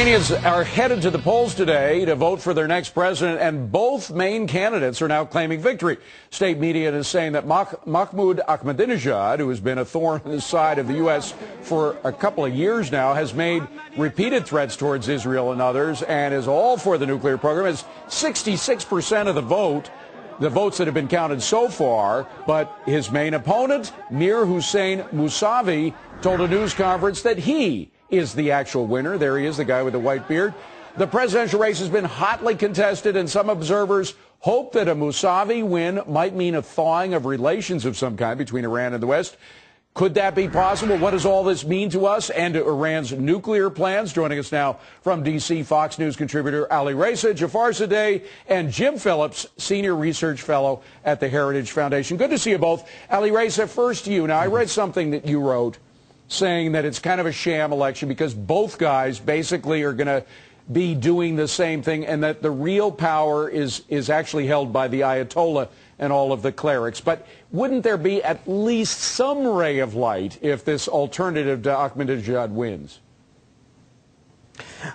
Iranians are headed to the polls today to vote for their next president, and both main candidates are now claiming victory. State media is saying that Mahmoud Ahmadinejad, who has been a thorn in the side of the U.S. for a couple of years now, has made repeated threats towards Israel and others and is all for the nuclear program, has 66% of the votes that have been counted so far. But his main opponent, Mir Hussein Mousavi, told a news conference that he is the actual winner. There he is, the guy with the white beard. The presidential race has been hotly contested, and some observers hope that a Mousavi win might mean a thawing of relations of some kind between Iran and the West. Could that be possible? What does all this mean to us and to Iran's nuclear plans? Joining us now from D.C., Fox News contributor Alireza, Jafarzadeh, and Jim Phillips, senior research fellow at the Heritage Foundation. Good to see you both. Alireza, first to you. Now, I read something that you wrote saying that it's kind of a sham election because both guys basically are going to be doing the same thing, and that the real power is actually held by the Ayatollah and all of the clerics. But wouldn't there be at least some ray of light if this alternative to Ahmadinejad wins?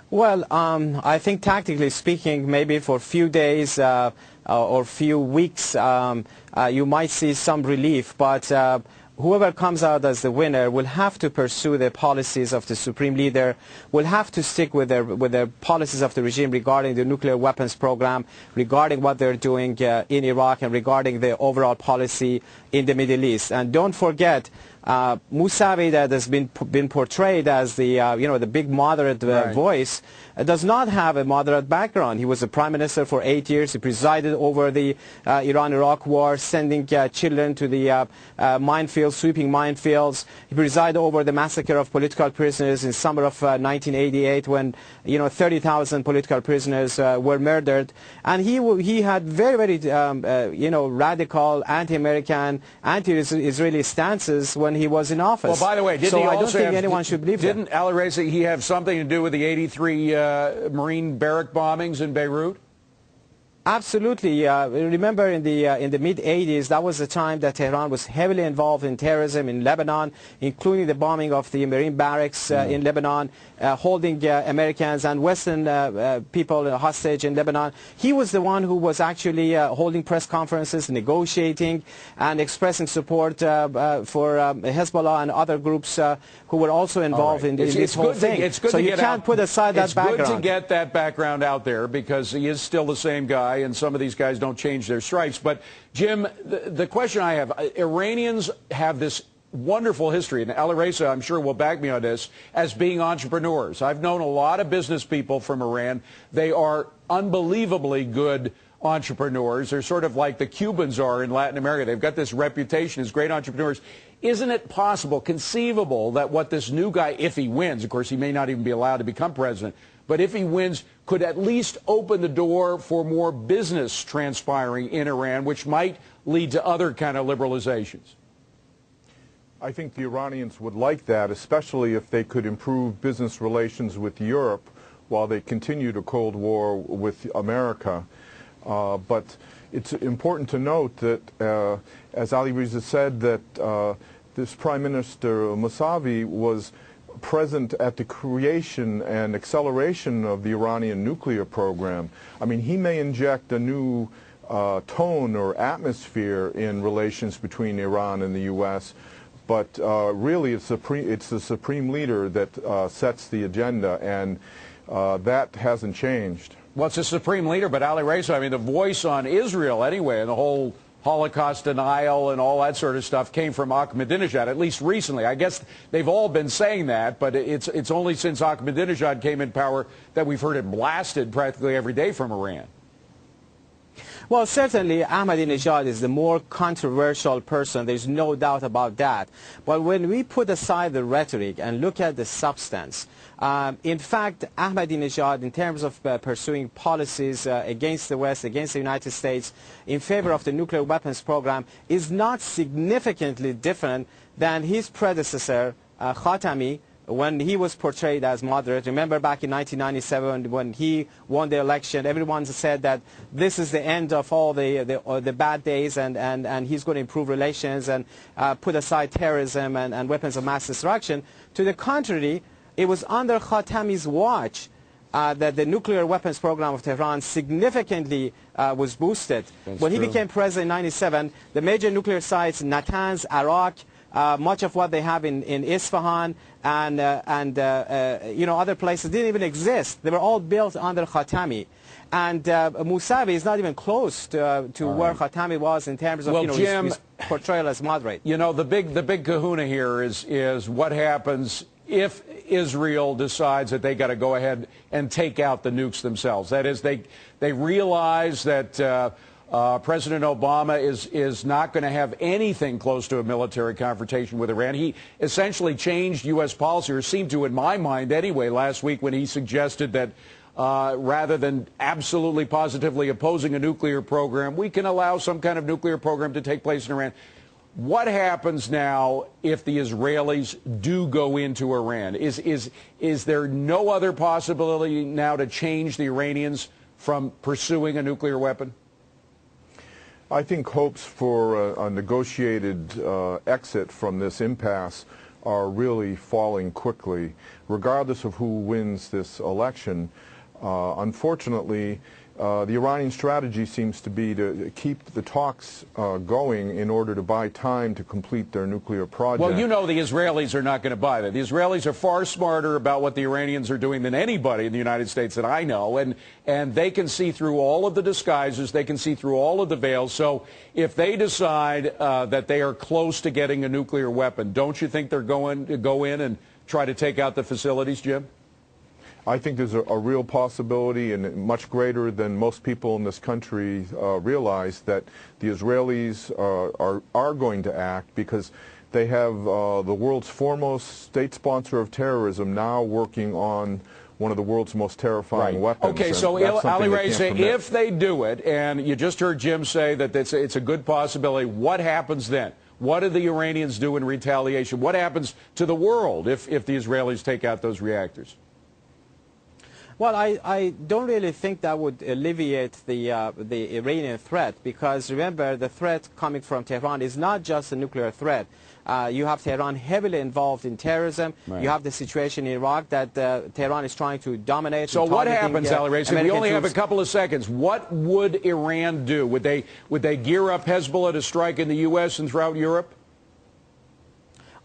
Well, I think tactically speaking, maybe for a few days or few weeks, you might see some relief, but whoever comes out as the winner will have to pursue the policies of the supreme leader, will have to stick with their policies of the regime regarding the nuclear weapons program, regarding what they're doing in Iraq, and regarding the overall policy in the Middle East. And don't forget, Mousavi, that has been portrayed as the the big moderate voice, does not have a moderate background. He was a prime minister for 8 years. He presided over the Iran-Iraq war, sending children to the minefields, sweeping minefields. He presided over the massacre of political prisoners in summer of 1988, when 30,000 political prisoners were murdered. And he had very radical, anti-American, anti-Israeli stances when he was in office. Well, by the way, I don't think anyone should believe that. Didn't Alireza, he have something to do with the 83 Marine barrack bombings in Beirut? Absolutely. Remember in the mid-80s, that was the time that Tehran was heavily involved in terrorism in Lebanon, including the bombing of the Marine barracks in Lebanon, holding Americans and Western people hostage in Lebanon. He was the one who was actually holding press conferences, negotiating and expressing support for Hezbollah and other groups who were also involved in this whole thing. So you can't put aside that background. It's good to get that background out there because he is still the same guy, and some of these guys don't change their stripes. But, Jim, the question I have, Iranians have this wonderful history, and Alireza, I'm sure, will back me on this, as being entrepreneurs. I've known a lot of business people from Iran. They are unbelievably good entrepreneurs. They're sort of like the Cubans are in Latin America. They've got this reputation as great entrepreneurs. Isn't it possible, conceivable, that what this new guy, if he wins, of course he may not even be allowed to become president, but if he wins, could at least open the door for more business transpiring in Iran, which might lead to other kind of liberalizations? I think the Iranians would like that, especially if they could improve business relations with Europe while they continued a Cold War with America. But it's important to note that, as Alireza said, that this Prime Minister Mousavi was present at the creation and acceleration of the Iranian nuclear program. I mean, he may inject a new tone or atmosphere in relations between Iran and the U.S., but really it's the supreme leader that sets the agenda, and that hasn't changed. Well, it's the supreme leader, but Alireza, I mean, the voice on Israel anyway, and the whole Holocaust denial and all that sort of stuff came from Ahmadinejad, at least recently. I guess they've all been saying that, but it's only since Ahmadinejad came in power that we've heard it blasted practically every day from Iran. Well, certainly Ahmadinejad is the more controversial person. There's no doubt about that. But when we put aside the rhetoric and look at the substance, in fact, Ahmadinejad, in terms of pursuing policies against the West, against the United States, in favor of the nuclear weapons program, is not significantly different than his predecessor, Khatami, when he was portrayed as moderate. Remember back in 1997 when he won the election, everyone said that this is the end of all the bad days, and he's going to improve relations and put aside terrorism and weapons of mass destruction. To the contrary, it was under Khatami's watch that the nuclear weapons program of Tehran significantly was boosted. When he became president in '97, the major nuclear sites, Natanz, Arak, much of what they have in Isfahan and other places didn't even exist. They were all built under Khatami. And Mousavi is not even close to where Khatami was in terms of his portrayal as moderate. You know, the big kahuna here is what happens if Israel decides that they got to go ahead and take out the nukes themselves. That is, they realize that President Obama is not going to have anything close to a military confrontation with Iran. He essentially changed U.S. policy, or seemed to, in my mind anyway, last week when he suggested that rather than absolutely positively opposing a nuclear program, we can allow some kind of nuclear program to take place in Iran. What happens now if the Israelis do go into Iran? Is there no other possibility now to change the Iranians from pursuing a nuclear weapon? I think hopes for a negotiated exit from this impasse are really falling quickly, regardless of who wins this election. Unfortunately, the Iranian strategy seems to be to keep the talks going in order to buy time to complete their nuclear project. Well, you know the Israelis are not going to buy that. The Israelis are far smarter about what the Iranians are doing than anybody in the United States that I know, and they can see through all of the disguises. They can see through all of the veils. So if they decide that they are close to getting a nuclear weapon, don't you think they're going to go in and try to take out the facilities, Jim? I think there's a real possibility, and much greater than most people in this country realize, that the Israelis are going to act, because they have the world's foremost state sponsor of terrorism now working on one of the world's most terrifying weapons. Okay, so Alireza, if they do it, and you just heard Jim say that it's a good possibility, what happens then? What do the Iranians do in retaliation? What happens to the world if the Israelis take out those reactors? Well, I don't really think that would alleviate the Iranian threat, because remember, the threat coming from Tehran is not just a nuclear threat. You have Tehran heavily involved in terrorism. Right. You have the situation in Iraq that Tehran is trying to dominate. So what happens, Alireza? We only have a couple of seconds. What would Iran do? Would they gear up Hezbollah to strike in the U.S. and throughout Europe?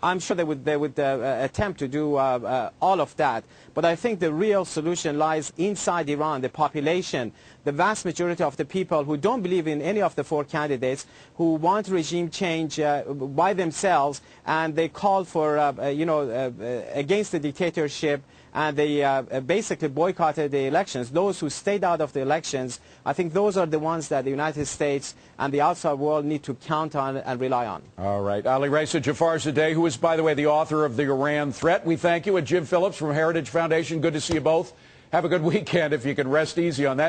I'm sure they would attempt to do all of that. But I think the real solution lies inside Iran, the population. The vast majority of the people who don't believe in any of the four candidates, who want regime change by themselves, and they call for, against the dictatorship, and they basically boycotted the elections. Those who stayed out of the elections, I think those are the ones that the United States and the outside world need to count on and rely on. All right. Alireza Jafarzadeh, who is, by the way, the author of The Iran Threat. We thank you. And Jim Phillips from Heritage Foundation, good to see you both. Have a good weekend if you can rest easy on that.